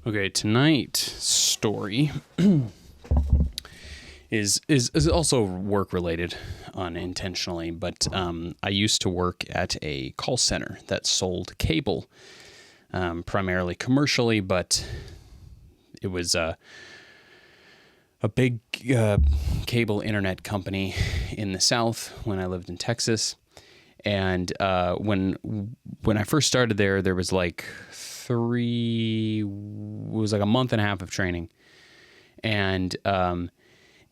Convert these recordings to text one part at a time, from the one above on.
Okay, tonight's story is also work related unintentionally, but I used to work at a call center that sold cable, primarily commercially, but it was a big cable internet company in the South when I lived in Texas. And when I first started there was like a month and a half of training. And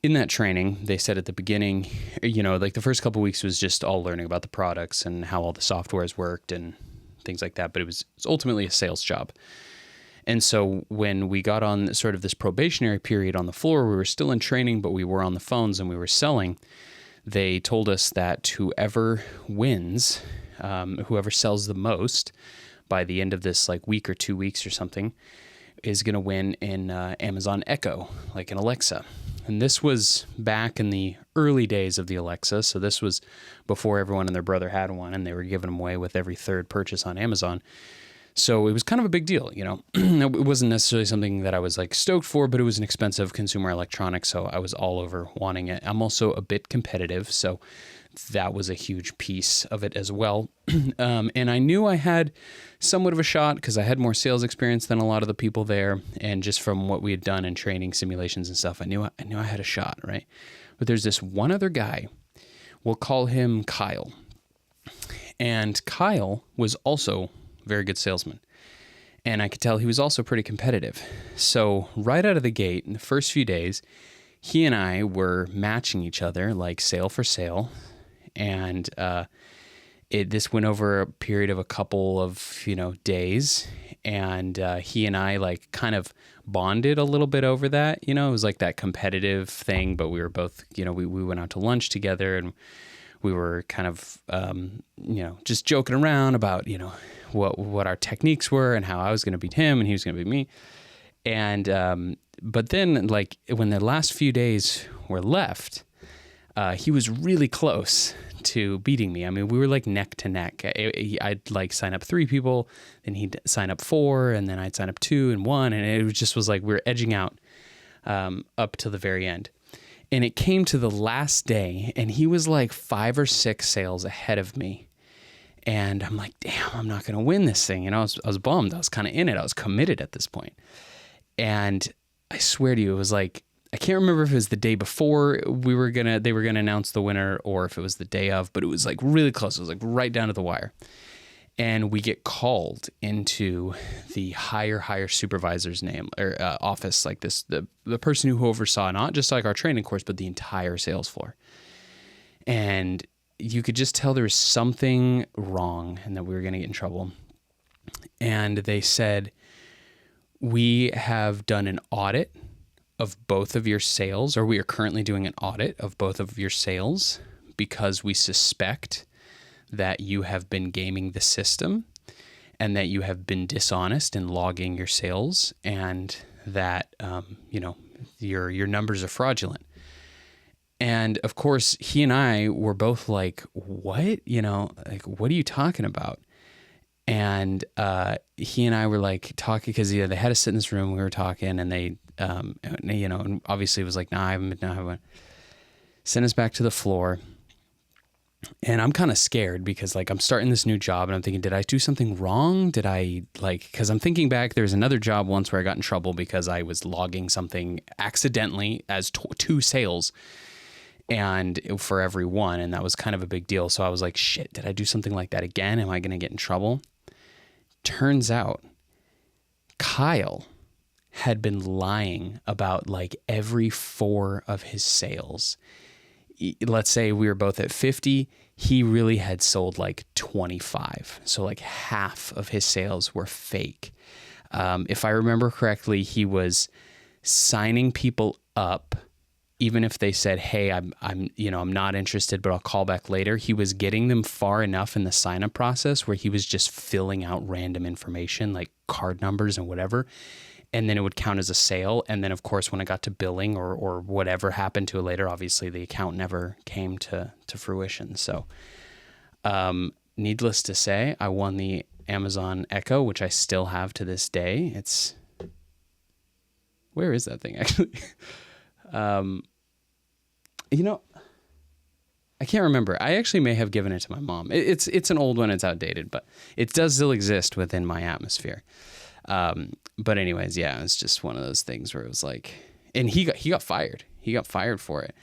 in that training, they said at the beginning, like the first couple of weeks was just all learning about the products and how all the softwares worked and things like that. But it was ultimately a sales job. And so when we got on sort of this probationary period on the floor, we were still in training, but we were on the phones and we were selling. They told us that whoever wins, whoever sells the most by the end of this like week or 2 weeks or something, is going to win in Amazon Echo, like an Alexa. And this was back in the early days of the Alexa. So this was before everyone and their brother had one, and they were giving them away with every third purchase on Amazon. So it was kind of a big deal, It wasn't necessarily something that I was like stoked for, but it was an expensive consumer electronic, so I was all over wanting it. I'm also a bit competitive, so that was a huge piece of it as well. And I knew I had somewhat of a shot because I had more sales experience than a lot of the people there, and just from what we had done in training simulations and stuff, I knew I had a shot, right? But there's this one other guy, we'll call him Kyle. And Kyle was also very good salesman. And I could tell he was also pretty competitive. So right out of the gate, in the first few days, he and I were matching each other like sale for sale. And this went over a period of a couple of, days. And he and I like kind of bonded a little bit over that. It was like that competitive thing, but we were both, we went out to lunch together and we were kind of, just joking around about, what our techniques were and how I was going to beat him and he was going to beat me. And, but then like when the last few days were left, he was really close to beating me. I mean, we were like neck to neck. I'd like sign up 3 people, then he'd sign up 4, and then I'd sign up 2 and 1. And it just was like, we were edging out, up to the very end. And it came to the last day and he was like 5 or 6 sales ahead of me. And I'm like, damn, I'm not going to win this thing. I was bummed. I was kind of in it. I was committed at this point. And I swear to you, it was like, I can't remember if it was the day before they were going to announce the winner or if it was the day of, but it was like really close. It was like right down to the wire. And we get called into the higher supervisor's name or office, like this, the person who oversaw not just like our training course, but the entire sales floor. And you could just tell there was something wrong and that we were going to get in trouble. And they said, we have done an audit of both of your sales, or we are currently doing an audit of both of your sales because we suspect that you have been gaming the system and that you have been dishonest in logging your sales and that, your numbers are fraudulent. And of course, he and I were both like, what? What are you talking about? And he and I were like talking because they had us sit in this room. We were talking and they, and obviously it was like, I haven't. Send us back to the floor. And I'm kind of scared because like I'm starting this new job and I'm thinking, did I do something wrong? Did I because I'm thinking back, there was another job once where I got in trouble because I was logging something accidentally as 2 sales and for every one. And that was kind of a big deal. So I was like, shit, did I do something like that again? Am I going to get in trouble? Turns out Kyle had been lying about like every 4 of his sales. Let's say we were both at 50. He really had sold like 25. So like half of his sales were fake. If I remember correctly, he was signing people up even if they said, hey, I'm not interested, but I'll call back later. He was getting them far enough in the sign-up process where he was just filling out random information like card numbers and whatever. And then it would count as a sale. And then, of course, when it got to billing or whatever happened to it later, obviously the account never came to fruition. So needless to say, I won the Amazon Echo, which I still have to this day. It's Where is that thing actually? You know, I can't remember. I actually may have given it to my mom. It's an old one. It's outdated, but it does still exist within my atmosphere. But anyways, yeah, it's just one of those things where it was like, and he got fired. He got fired for it.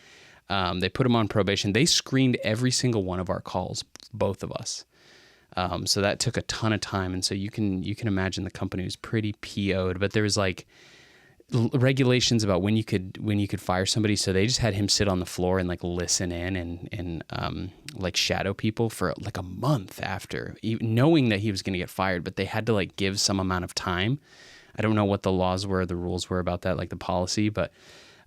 They put him on probation. They screened every single one of our calls, both of us. So that took a ton of time. And so you can imagine the company was pretty PO'd, but there was like regulations about when you could fire somebody. So they just had him sit on the floor and like listen in and like shadow people for like a month after, knowing that he was going to get fired, but they had to like give some amount of time. I don't know what the laws were, the rules were about that, like the policy, but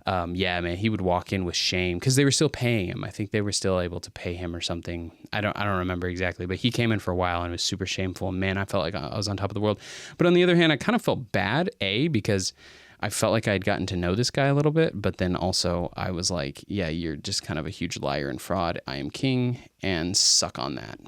yeah, man, he would walk in with shame because they were still paying him. I think they were still able to pay him or something. I don't remember exactly, but he came in for a while and it was super shameful. Man, I felt like I was on top of the world. But on the other hand, I kind of felt bad, because I felt like I had gotten to know this guy a little bit, but then also I was like, yeah, you're just kind of a huge liar and fraud. I am king and suck on that.